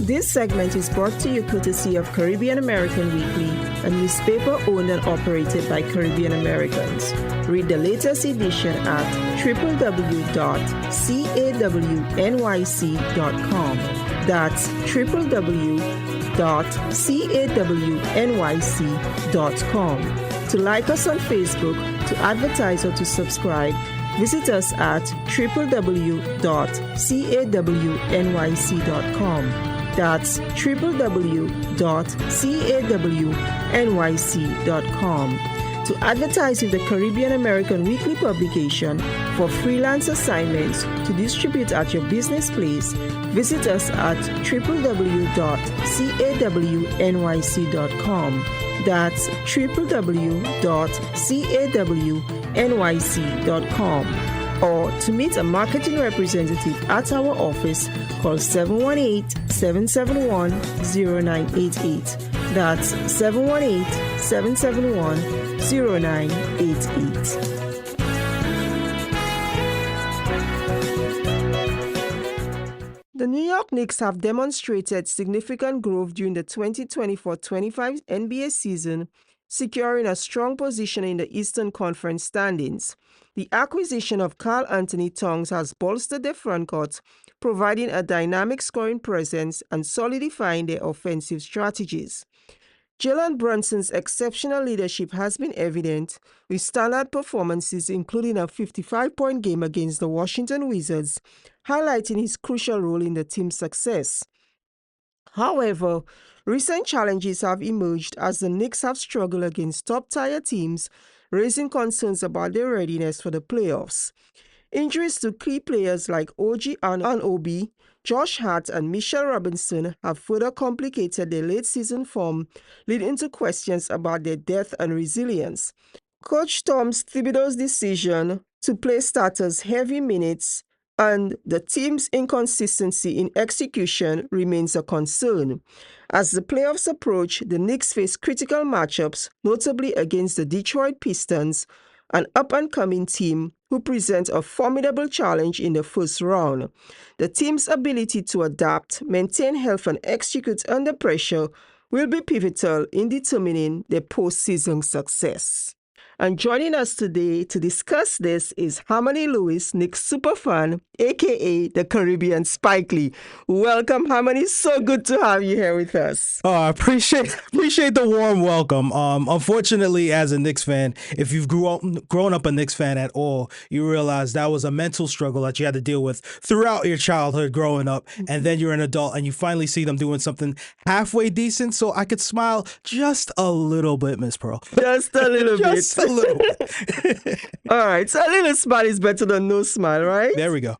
This segment is brought to you courtesy of Caribbean American Weekly, a newspaper owned and operated by Caribbean Americans. Read the latest edition at www.cawnyc.com. That's www.cawnyc.com. To like us on Facebook, to advertise or to subscribe, visit us at www.cawnyc.com. That's www.cawnyc.com. To advertise with the Caribbean American Weekly publication for freelance assignments to distribute at your business place, visit us at www.cawnyc.com. That's www.cawnyc.com. Or to meet a marketing representative at our office, call 718-771-0988. That's 718-771-0988. The New York Knicks have demonstrated significant growth during the 2024-25 NBA season, securing a strong position in the Eastern Conference standings. The acquisition of Karl-Anthony Towns has bolstered their frontcourt, providing a dynamic scoring presence and solidifying their offensive strategies. Jalen Brunson's exceptional leadership has been evident, with standout performances including a 55-point game against the Washington Wizards, highlighting his crucial role in the team's success. However, recent challenges have emerged as the Knicks have struggled against top-tier teams, raising concerns about their readiness for the playoffs. Injuries to key players like OG Anunoby, Josh Hart, and Mitchell Robinson have further complicated their late-season form, leading to questions about their depth and resilience. Coach Tom Thibodeau's decision to play starters heavy minutes and the team's inconsistency in execution remains a concern. As the playoffs approach, the Knicks face critical matchups, notably against the Detroit Pistons, an up-and-coming team who present a formidable challenge in the first round. The team's ability to adapt, maintain health, and execute under pressure will be pivotal in determining their postseason success. And joining us today to discuss this is Harmonie Lewis, Knicks superfan, a.k.a. the Caribbean Spike Lee. Welcome, Harmonie. So good to have you here with us. Oh, I appreciate the warm welcome. Unfortunately, as a Knicks fan, if you've grown up a Knicks fan at all, you realize that was a mental struggle that you had to deal with throughout your childhood growing up, and then you're an adult and you finally see them doing something halfway decent. So I could smile just a little bit, Miss Pearl. Just a little bit. Just a little bit. All right, so a little smile is better than no smile, right? There we go.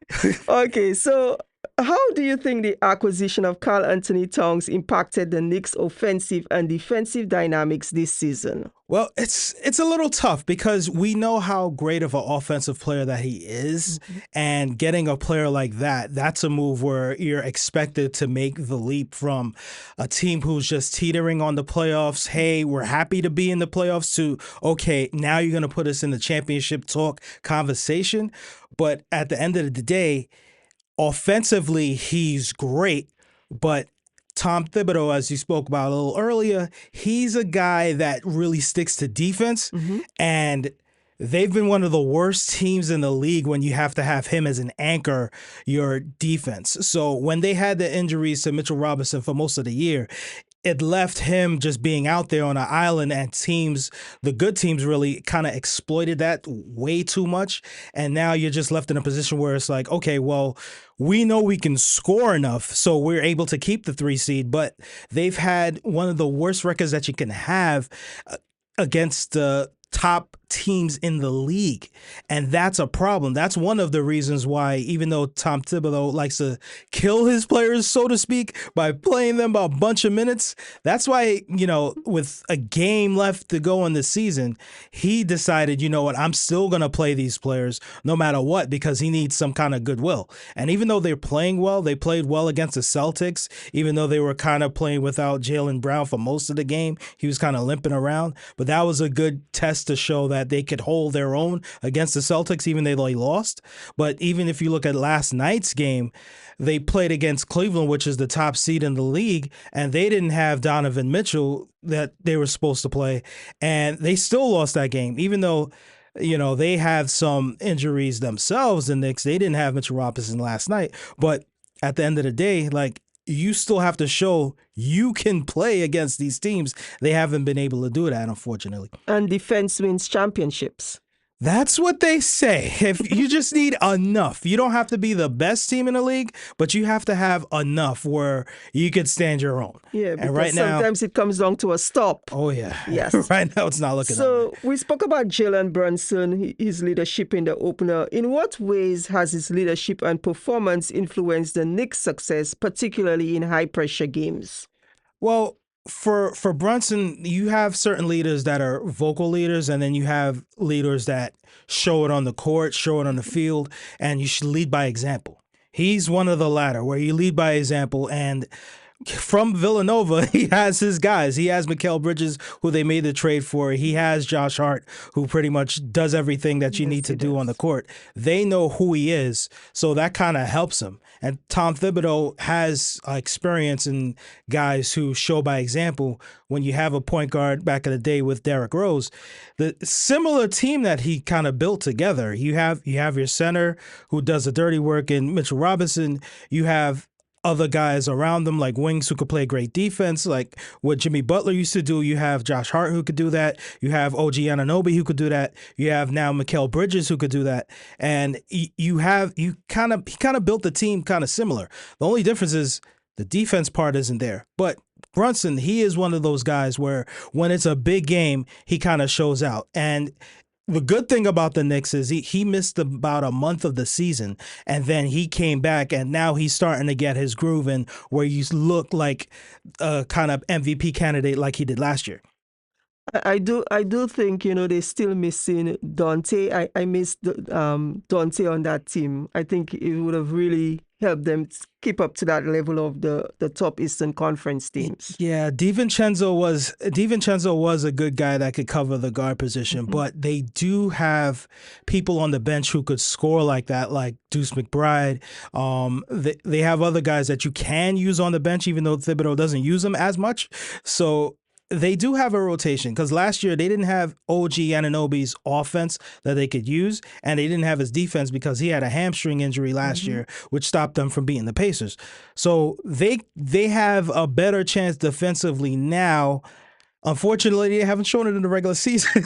Okay, so how do you think the acquisition of Karl-Anthony Towns impacted the Knicks' offensive and defensive dynamics this season? Well, it's a little tough because we know how great of an offensive player that he is, and getting a player like that's a move where you're expected to make the leap from a team who's just teetering on the playoffs, hey, we're happy to be in the playoffs, to, okay, now you're going to put us in the championship talk conversation. But at the end of the day, offensively, he's great, but Tom Thibodeau, as you spoke about a little earlier, he's a guy that really sticks to defense, and they've been one of the worst teams in the league when you have to have him as an anchor, your defense. So when they had the injuries to Mitchell Robinson for most of the year, it left him just being out there on an island, and the good teams really kind of exploited that way too much. And now you're just left in a position where it's like, okay, well, we know we can score enough, so we're able to keep the 3 seed, but they've had one of the worst records that you can have against the top teams in the league. And that's a problem. That's one of the reasons why, even though Tom Thibodeau likes to kill his players, so to speak, by playing them a bunch of minutes, that's why, with a game left to go in the season, he decided, you know what, I'm still going to play these players no matter what, because he needs some kind of goodwill. And even though they're playing well, they played well against the Celtics, even though they were kind of playing without Jalen Brown for most of the game. He was kind of limping around. But that was a good test to show that that they could hold their own against the Celtics, even though they lost. But even if you look at last night's game, they played against Cleveland, which is the top seed in the league, and they didn't have Donovan Mitchell that they were supposed to play, and they still lost that game, even though they had some injuries themselves. The Knicks, they didn't have Mitchell Robinson last night, but at the end of the day, like, you still have to show you can play against these teams. They haven't been able to do that, unfortunately. And defense wins championships. That's what they say. If you just need enough, you don't have to be the best team in the league, but you have to have enough where you could stand your own. Yeah, because and right now, sometimes it comes down to a stop. Oh, yeah. Yes. Right now, it's not looking so that way. we spoke about Jalen Brunson, his leadership in the opener. In what ways has his leadership and performance influenced the Knicks' success, particularly in high-pressure games? Well, for Brunson, you have certain leaders that are vocal leaders, and then you have leaders that show it on the court, show it on the field, and you should lead by example. He's one of the latter, where you lead by example, and from Villanova, he has his guys. He has Mikal Bridges, who they made the trade for. He has Josh Hart, who pretty much does everything that you need to do on the court. They know who he is, so that kind of helps him. And Tom Thibodeau has experience in guys who show by example. When you have a point guard back in the day with Derrick Rose, the similar team that he kind of built together. You have your center who does the dirty work in Mitchell Robinson. You have other guys around them, like wings who could play great defense, like what Jimmy Butler used to do. You have Josh Hart who could do that. You have OG Anunoby who could do that. You have now Mikal Bridges who could do that. And he kind of built the team kind of similar. The only difference is the defense part isn't there. But Brunson, he is one of those guys where when it's a big game, he kind of shows out. And the good thing about the Knicks is he missed about a month of the season, and then he came back, and now he's starting to get his groove in where you look like a kind of MVP candidate like he did last year. I do think, they're still missing Dante. I missed Dante on that team. I think it would have really helped them keep up to that level of the top Eastern Conference teams. Yeah, DiVincenzo was a good guy that could cover the guard position, but they do have people on the bench who could score like that, like Deuce McBride. They have other guys that you can use on the bench, even though Thibodeau doesn't use them as much. So they do have a rotation, because last year they didn't have OG Anunoby's offense that they could use, and they didn't have his defense because he had a hamstring injury last year, which stopped them from beating the Pacers. So they have a better chance defensively now. Unfortunately, they haven't shown it in the regular season.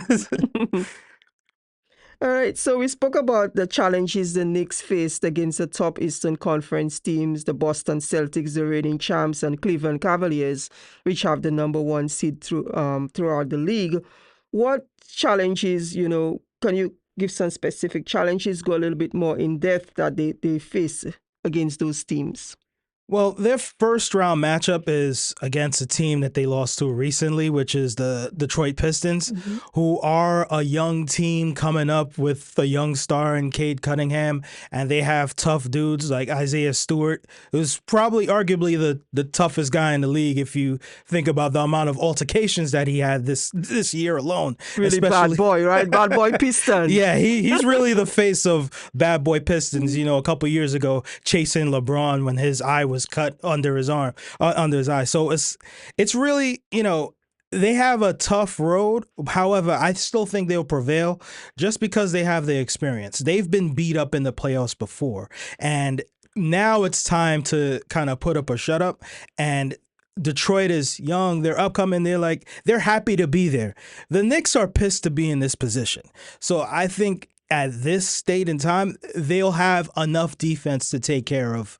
All right, so we spoke about the challenges the Knicks faced against the top Eastern Conference teams, the Boston Celtics, the reigning champs, and Cleveland Cavaliers, which have the #1 seed throughout the league. What challenges, can you give some specific challenges, go a little bit more in depth that they face against those teams? Well, their first round matchup is against a team that they lost to recently, which is the Detroit Pistons, who are a young team coming up with a young star in Cade Cunningham. And they have tough dudes like Isaiah Stewart, who's probably arguably the toughest guy in the league if you think about the amount of altercations that he had this year alone. Really bad boy, right? Bad boy Pistons. Yeah, he's really the face of bad boy Pistons. A couple years ago, chasing LeBron when his eye was cut under his arm, under his eye. So it's really, they have a tough road. However, I still think they'll prevail just because they have the experience. They've been beat up in the playoffs before, and now it's time to kind of put up or shut up. And Detroit is young. They're upcoming. They're happy to be there. The Knicks are pissed to be in this position. So I think at this state in time, they'll have enough defense to take care of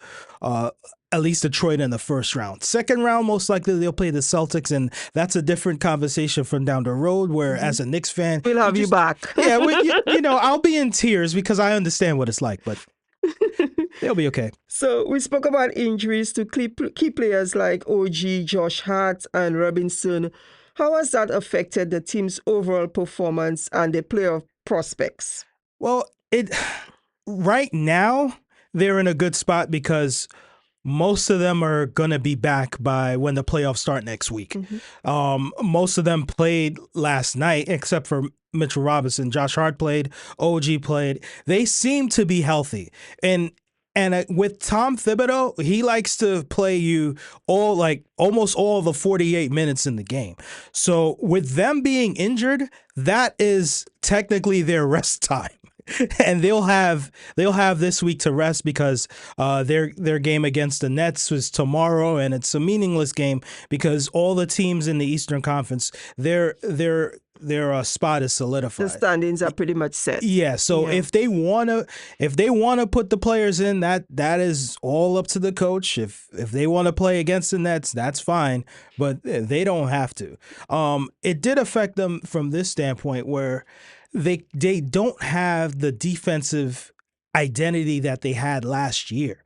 at least Detroit in the first round. Second round, most likely they'll play the Celtics, and that's a different conversation from down the road, where as a Knicks fan, we'll have you back. Yeah, I'll be in tears because I understand what it's like, but they'll be okay. So we spoke about injuries to key players like OG, Josh Hart, and Robinson. How has that affected the team's overall performance and the playoff prospects? Well, right now they're in a good spot because most of them are going to be back by when the playoffs start next week. Most of them played last night, except for Mitchell Robinson. Josh Hart played. OG played. They seem to be healthy. And with Tom Thibodeau, he likes to play you almost all the 48 minutes in the game. So with them being injured, that is technically their rest time. And they'll have this week to rest because their game against the Nets was tomorrow, and it's a meaningless game because all the teams in the Eastern Conference, their spot is solidified. The standings are pretty much set. Yeah, so if they wanna put the players in, that is all up to the coach. If they want to play against the Nets, that's fine, but they don't have to. It did affect them from this standpoint where they don't have the defensive identity that they had last year.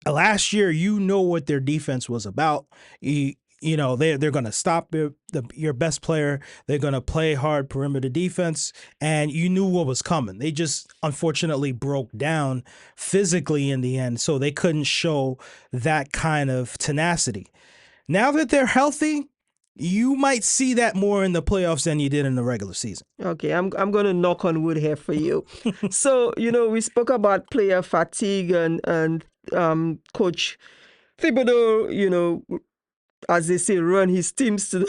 Last year, you know what their defense was about. You know they're going to stop your best player. They're going to play hard perimeter defense, and you knew what was coming. They just unfortunately broke down physically in the end, so they couldn't show that kind of tenacity. Now that they're healthy, you might see that more in the playoffs than you did in the regular season. Okay, I'm going to knock on wood here for you. So, we spoke about player fatigue and Coach Thibodeau, as they say, run his teams to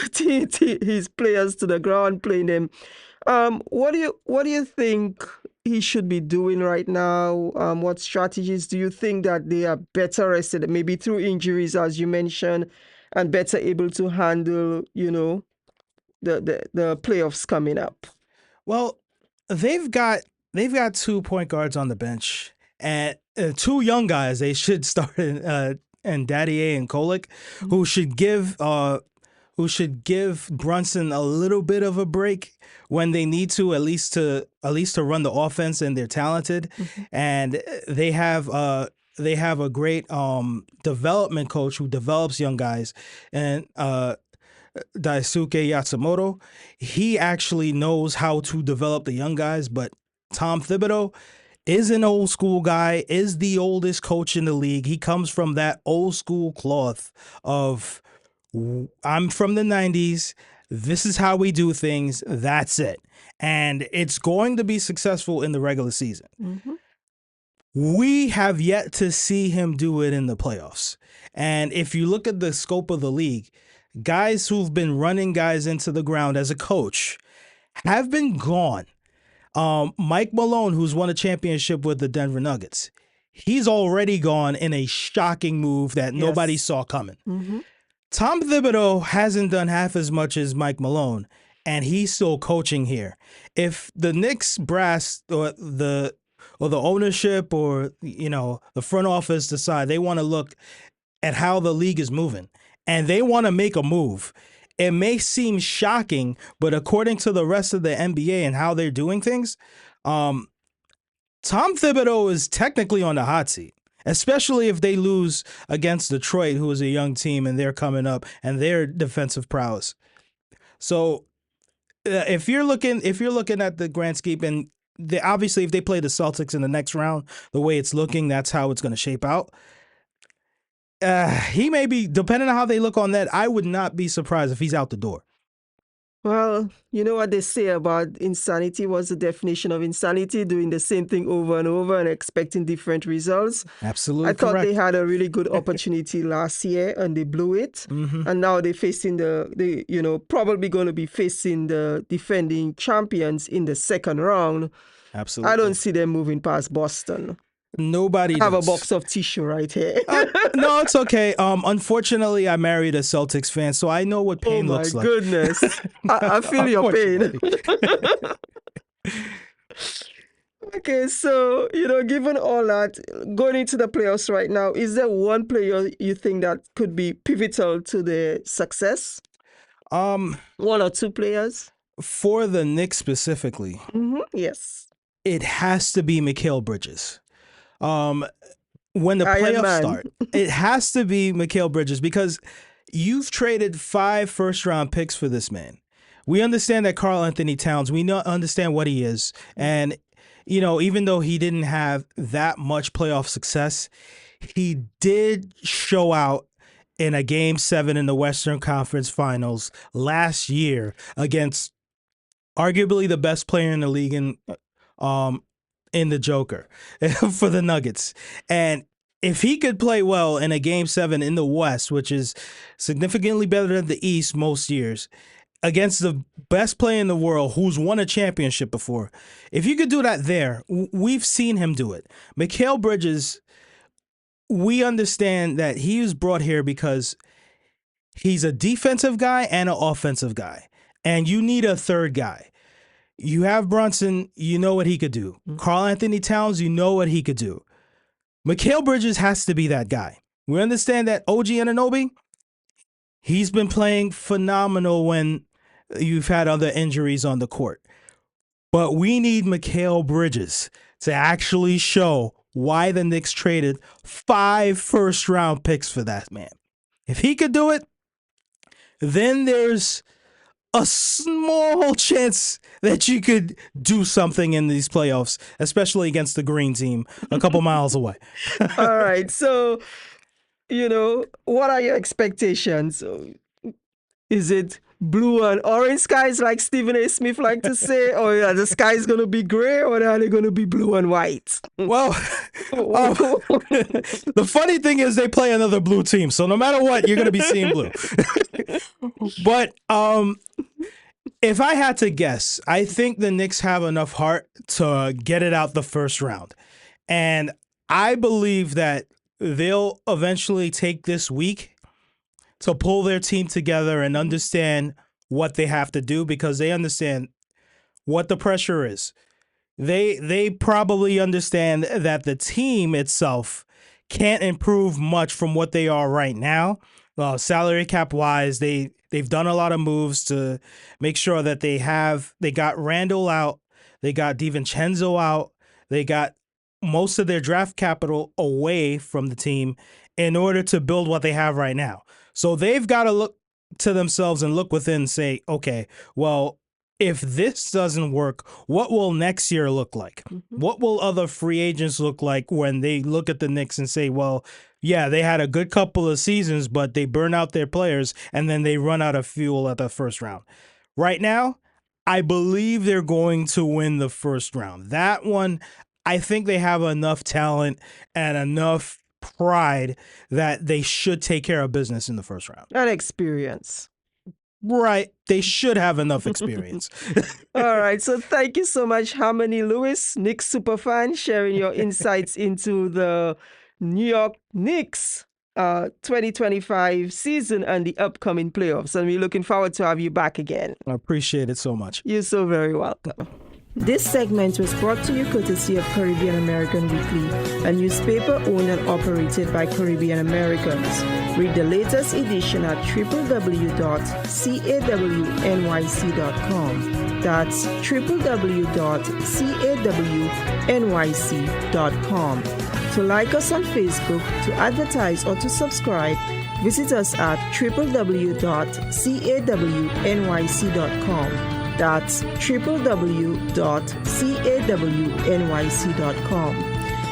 his players to the ground, playing them. What do you think he should be doing right now? What strategies do you think that they are better rested, maybe through injuries, as you mentioned, and better able to handle, the playoffs coming up? Well, they've got 2 point guards on the bench and 2 young guys. They should start and Dadier and Kolek, who should give Brunson a little bit of a break when they need to, at least to run the offense, and they're talented. And they have a great development coach who develops young guys, and Daisuke Yatsumoto. He actually knows how to develop the young guys, but Tom Thibodeau is an old school guy, is the oldest coach in the league. He comes from that old school cloth of, I'm from the 90s. This is how we do things. That's it. And it's going to be successful in the regular season. We have yet to see him do it in the playoffs. And if you look at the scope of the league, guys who've been running guys into the ground as a coach have been gone. Mike Malone, who's won a championship with the Denver Nuggets, he's already gone in a shocking move that nobody saw coming. Tom Thibodeau hasn't done half as much as Mike Malone, and he's still coaching here. If the Knicks brass or the ownership or the front office decide they want to look at how the league is moving and they want to make a move, it may seem shocking, but according to the rest of the NBA and how they're doing things, Tom Thibodeau is technically on the hot seat, especially if they lose against Detroit, who is a young team, and they're coming up and their defensive prowess. So if you're looking at the grand scheme, and obviously if they play the Celtics in the next round, the way it's looking, that's how it's going to shape out. He may be, depending on how they look on that, I would not be surprised if he's out the door. Well, you know what they say about insanity? What's the definition of insanity? Doing the same thing over and over and expecting different results. Absolutely I thought correct. they had a really good opportunity last year and they blew it. And now they're facing probably going to be facing the defending champions in the second round. Absolutely. I don't see them moving past Boston. Nobody I have does. a box of tissue right here. No, it's okay. Unfortunately, I married a Celtics fan, so I know what pain looks like. Oh my goodness. I feel your pain. Okay, so, given all that, going into the playoffs right now, is there one player you think that could be pivotal to the success? One or two players? For the Knicks specifically, Yes. it has to be Mikal Bridges. When the Iron playoffs Man. start, it has to be Mikal Bridges because you've traded 5 first-round picks for this man. We understand that Karl-Anthony Towns, we understand what he is. And, even though he didn't have that much playoff success, he did show out in a Game 7 in the Western Conference Finals last year against arguably the best player in the league in the Joker for the Nuggets. And if he could play well in a Game 7 in the West, which is significantly better than the East most years, against the best player in the world who's won a championship before, if you could do that there, we've seen him do it. Mikal Bridges, we understand that he was brought here because he's a defensive guy and an offensive guy, and you need a third guy. You have Brunson, you know what he could do. Karl-Anthony Towns, you know what he could do. Mikal Bridges has to be that guy. We understand that OG Anunoby, he's been playing phenomenal when you've had other injuries on the court. But we need Mikal Bridges to actually show why the Knicks traded 5 first-round picks for that man. If he could do it, then there's a small chance that you could do something in these playoffs, especially against the green team a couple miles away. All right. So, what are your expectations? Is it blue and orange skies like Stephen A. Smith like to say, or are the skies going to be gray, or are they going to be blue and white? Well, the funny thing is they play another blue team, so no matter what, you're going to be seeing blue. But if I had to guess, I think the Knicks have enough heart to get it out the first round. And I believe that they'll eventually take this week to pull their team together and understand what they have to do, because they understand what the pressure is. They probably understand that the team itself can't improve much from what they are right now. Salary cap wise, they've done a lot of moves to make sure that they got Randall out, they got DiVincenzo out, they got most of their draft capital away from the team in order to build what they have right now. So they've got to look to themselves and look within and say, okay, well, if this doesn't work, what will next year look like? What will other free agents look like when they look at the Knicks and say, well, yeah, they had a good couple of seasons, but they burn out their players and then they run out of fuel at the first round. Right now, I believe they're going to win the first round. That one, I think they have enough talent and enough pride that they should take care of business in the first round. And experience. Right. They should have enough experience. All right. So thank you so much, Harmonie Lewis, Knicks superfan, sharing your insights into the New York Knicks 2025 season and the upcoming playoffs. And we're looking forward to have you back again. I appreciate it so much. You're so very welcome. This segment was brought to you courtesy of Caribbean American Weekly, a newspaper owned and operated by Caribbean Americans. Read the latest edition at www.cawnyc.com. That's www.cawnyc.com. To like us on Facebook, to advertise, or to subscribe, visit us at www.cawnyc.com. That's www.cawnyc.com.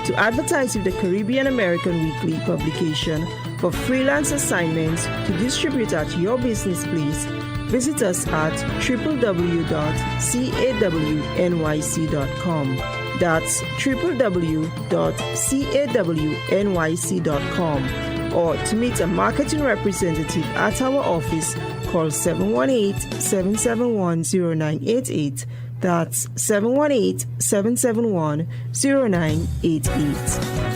To advertise with the Caribbean American Weekly publication for freelance assignments to distribute at your business place, visit us at www.cawnyc.com. That's www.cawnyc.com. Or to meet a marketing representative at our office, call 718-771-0988. That's 718-771-0988.